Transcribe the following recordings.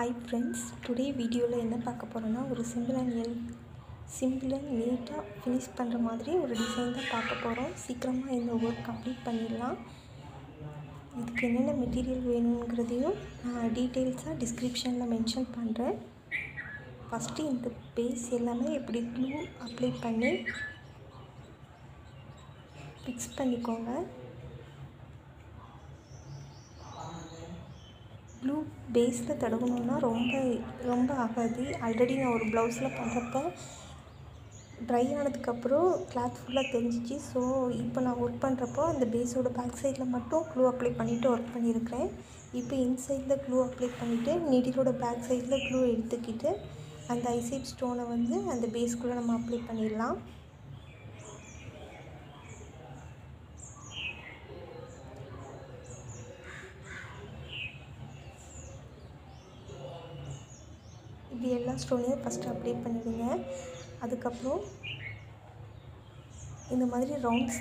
Hi friends, today video la enna paaka porona oru simple and neat finish பண்ற மாதிரி ஒரு design தான் பார்க்க போறோம். சீக்கிரமா இந்த work complete பண்ணிடலாம். இதுக்கு என்னென்ன மெட்டீரியல் வேணும்ங்கறதையும் நான் டீடைல்ஸா descriptionல மென்ஷன் பண்றேன். ஃபர்ஸ்ட் இந்த பேஸ் எல்லாமே எப்படி glue அப்ளை பண்ணி fix பண்ணிக்கோங்க. glue பேஸ்ல தடவணும்னா ரொம்ப ஆகாது. ஆல்ரெடி நான் ஒரு ப்ளவுஸ்ல பண்றப்ப ட்ரை ஆனதுக்கு அப்புறம் கிளாத் ஃபுல்லா தெரிஞ்சிச்சு. சோ இப்போ நான் வர்க் பண்றப்போ அந்த பேஸோட பேக் சைடுல மட்டும் glue அப்ளை பண்ணிட்டு வர்க் பண்ணியிருக்கேன். இப்போ இன்சைட்ல glue அப்ளை பண்ணிட்டு நீடிலோட பேக் சைடுல glue எடுத்துக்கிட்டு அந்த ஐசைட் ஸ்டோனை வந்து அந்த பேஸ்க்குள்ள நம்ம அப்ளை பண்ணிடலாம். இப்படி எல்லா ஸ்டோனையும் ஃபர்ஸ்ட் அப்ளை பண்ணிடுங்க. அதுக்கப்புறம் இந்த மாதிரி ரவுண்ட்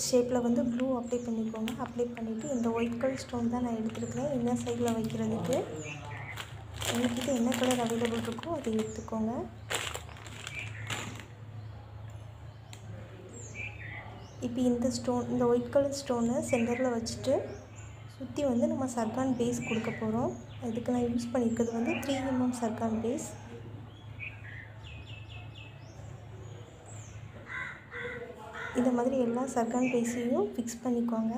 ஷேப்ல வந்து glue அப்ளை பண்ணிக்கோங்க. அப்ளை பண்ணிட்டு இந்த ஒயிட் கலர் ஸ்டோன் தான் நான் எடுத்துக்கிறேன் இன்னர் சைடுல வைக்கிறதுக்கு. உங்களுக்கு என்ன கலர் அவைலபிள் இருக்கோ அதை எடுத்துக்கோங்க. இப்போ இந்த ஒயிட் கலர் ஸ்டோனை சென்டர்ல வச்சுட்டு சுத்தி வந்து நம்ம சர்கான் பேஸ் கொடுக்க போறோம். இதுக்கு நான் யூஸ் பண்ணிருக்கிறது வந்து 3 mm சர்கான் பேஸ். இந்த மாதிரி எல்லா சர்கான் பேஸையும் ஃபிக்ஸ் பண்ணிக்கோங்க.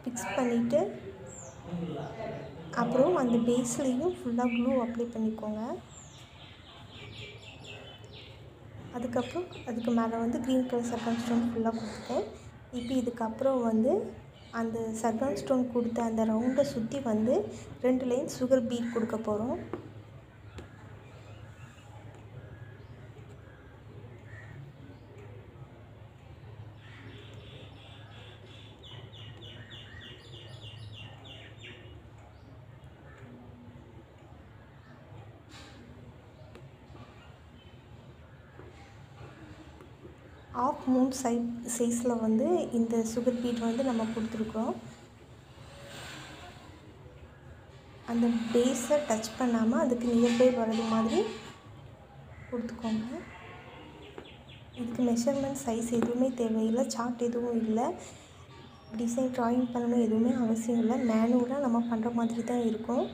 ஃபிக்ஸ் பண்ணிட்டு அப்புறம் அந்த பேஸ்லயும் ஃபுல்லா glue அப்ளை பண்ணிக்கோங்க. அதுக்கு மேல வந்து கிரீன் கலர் சர்கான் ஸ்டோன் ஃபுல்லா கொடுத்துட்டேன். இப்போ இதுக்கு அப்புறம் வந்து அந்த சர்கான் ஸ்டோன் கொடுத்த அந்த ரவுண்ட சுத்தி வந்து 2 லைன் சுகர் பீட் கொடுக்க போறோம். ஆஃப் மூன் சைஸ்ல வந்து இந்த சுகர் பீட் வந்து நம்ம கொடுத்துருக்கோம். அந்த பேஸை டச் பண்ணாம அதுக்கு நியர்பை வரது மாதிரி கொடுத்துக்கோங்க. இதுக்கு மெஷர்மென்ட் சைஸ் எதுவுமே தேவையில்லை. சார்ட் எதுவும் இல்லை. டிசைன் டிராயிங் பண்ணணும் எதுவுமே அவசியம் இல்லை. மேனுவலா நம்ம பண்ற மாதிரி தான் இருக்கும்.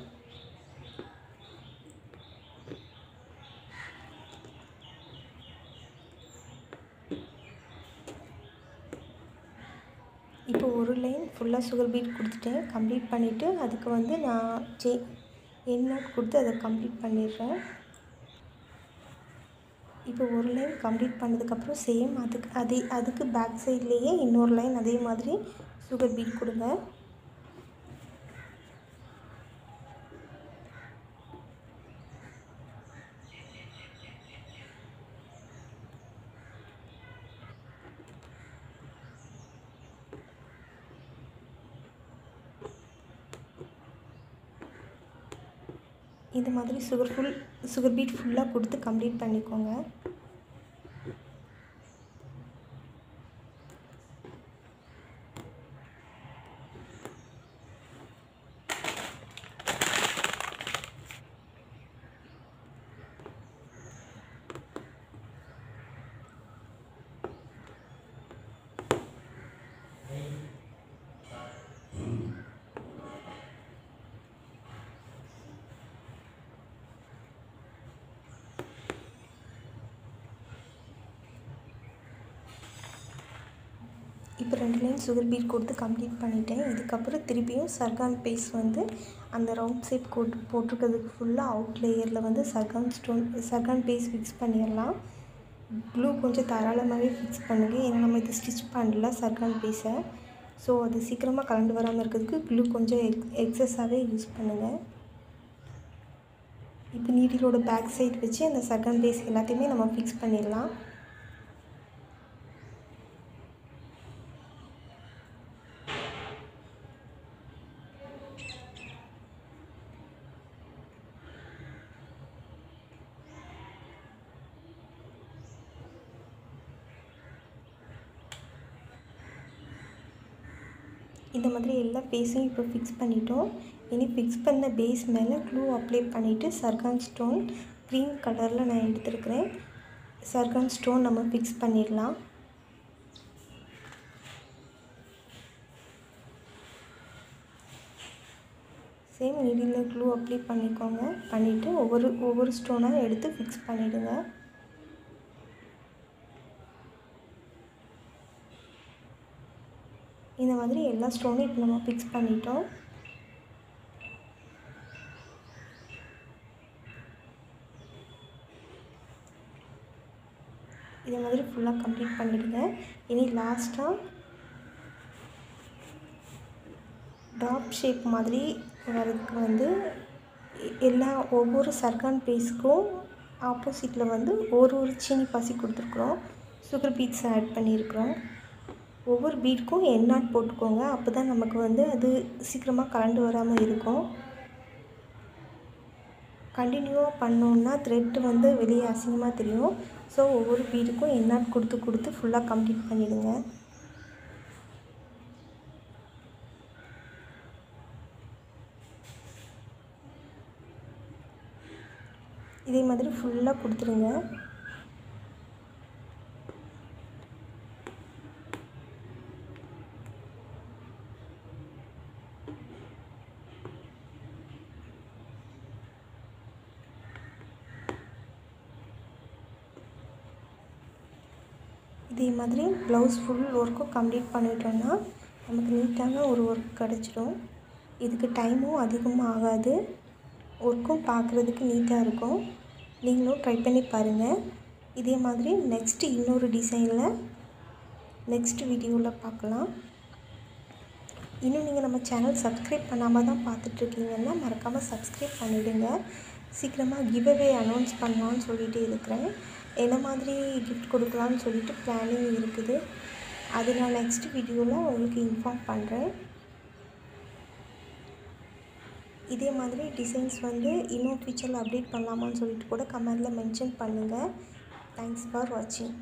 இப்போ ஒரு லைன் ஃபுல்லா சுகர் பீட் கொடுத்துட்டேன். கம்ப்ளீட் பண்ணிட்டு அதுக்கு வந்து நான் எண்ட் நாட் கொடுத்து அதை கம்ப்ளீட் பண்ணிடுறேன். இப்போ ஒரு லைன் கம்ப்ளீட் பண்ணதுக்கு அப்புறம் சேம் அதுக்கு பேக் சைடுலயே இன்னொரு லைன் அதே மாதிரி சுகர் பீட் கொடுங்க. இந்த மாதிரி சுகர் பீட் ஃபுல்லா கொடுத்து கம்ப்ளீட் பண்ணிக்கோங்க. இப்போ 2 லைன் சுகர் பீட் கொடுத்து கம்ப்ளீட் பண்ணிட்டேன். இதுக்கப்புறம் திருப்பியும் சர்கான் பேஸ் வந்து அந்த ரவுண்ட் ஷேப் போட்டிருக்கிறதுக்கு ஃபுல்லா அவுட் லேயர்ல வந்து சர்கான் பேஸ் ஃபிக்ஸ் பண்ணிடலாம். glue கொஞ்சம் தாராளமாகவே ஃபிக்ஸ் பண்ணுங்க. ஏன்னா நம்ம இது ஸ்டிச் பண்ணல சர்கான் பேஸை. ஸோ அது சீக்கிரமாக கலண்டு வராமல் இருக்கிறதுக்கு glue கொஞ்சம் எக்ஸஸாகவே யூஸ் பண்ணுங்க. இப்போ நீடிலோட பேக் சைடு வச்சு அந்த சர்கான் பேஸ் எல்லாத்தையுமே நம்ம ஃபிக்ஸ் பண்ணிடலாம். இந்த மாதிரி எல்லா ஃபேஸையும் இப்போ ஃபிக்ஸ் பண்ணிட்டோம். இனி ஃபிக்ஸ் பண்ண பேஸ் மேலே க்ளூ அப்ளை பண்ணிவிட்டு சர்கான் ஸ்டோன் க்ரீன் கலரில் நான் எடுத்துருக்கிறேன். சர்கான் ஸ்டோன் நம்ம ஃபிக்ஸ் பண்ணிடலாம். சேம் நீடில் க்ளூ அப்ளை பண்ணிக்கோங்க. பண்ணிவிட்டு ஒவ்வொரு ஸ்டோனாக எடுத்து ஃபிக்ஸ் பண்ணிவிடுங்க. இந்த மாதிரி எல்லா ஸ்டோனும் இப்போ நம்ம ஃபிக்ஸ் பண்ணிட்டோம். இதே மாதிரி ஃபுல்லாக கம்ப்ளீட் பண்ணிவிடுங்க. இனி லாஸ்ட்டாக ட்ராப் ஷேப் மாதிரி வரதுக்கு வந்து ஒவ்வொரு சர்கான் பேஸ்க்கும் ஆப்போசிட்டில் வந்து ஒரு சீனி பாசி கொடுத்துருக்குறோம். சுகர் பீட்ஸ் ஆட் பண்ணியிருக்கிறோம். ஒவ்வொரு பீட்க்கும் எண்ணாட் போட்டுக்கோங்க. அப்போ தான் நமக்கு வந்து அது சீக்கிரமாக கலண்டு வராமல் இருக்கும். கண்டினியூவாக பண்ணோன்னா த்ரெட்டு வந்து வெளியே அசிங்கமாக தெரியும். ஸோ ஒவ்வொரு பீடுக்கும் எண்ணாட் கொடுத்து ஃபுல்லாக கம்ப்ளீட் பண்ணிவிடுங்க. இதே மாதிரி ஃபுல்லாக கொடுத்துருங்க. இதே மாதிரி ப்ளவுஸ் ஃபுல் ஒர்க்கும் கம்ப்ளீட் பண்ணிட்டோன்னா நமக்கு நீட்டான ஒரு ஒர்க் கிடச்சிடும். இதுக்கு டைமும் அதிகமாக ஆகாது. ஒர்க்கும் பார்க்குறதுக்கு நீட்டாக இருக்கும். நீங்களும் ட்ரை பண்ணி பாருங்கள். இதே மாதிரி நெக்ஸ்ட்டு இன்னொரு டிசைனில் நெக்ஸ்ட் வீடியோவில் பார்க்கலாம். இன்னும் நீங்கள் நம்ம சேனல் சப்ஸ்கிரைப் பண்ணாமல் தான் பார்த்துட்ருக்கீங்கன்னா மறக்காமல் சப்ஸ்கிரைப் பண்ணிவிடுங்க. சீக்கிரமாக கிவ்அவே அனௌன்ஸ் பண்ணலான்னு சொல்லிட்டு இருக்கிறேன். என்ன மாதிரி கிஃப்ட் கொடுக்கலான்னு சொல்லிட்டு பிளானிங் இருக்குது. அது நான் நெக்ஸ்ட் வீடியோவில் உங்களுக்கு இன்ஃபார்ம் பண்ணுறேன். இதே மாதிரி டிசைன்ஸ் வந்து இன்னும் ஃபியூச்சரில் அப்டேட் பண்ணலாமான்னு சொல்லிட்டு கூட கமெண்டில் மென்ஷன் பண்ணுங்கள். தேங்க்ஸ் ஃபார் வாட்சிங்.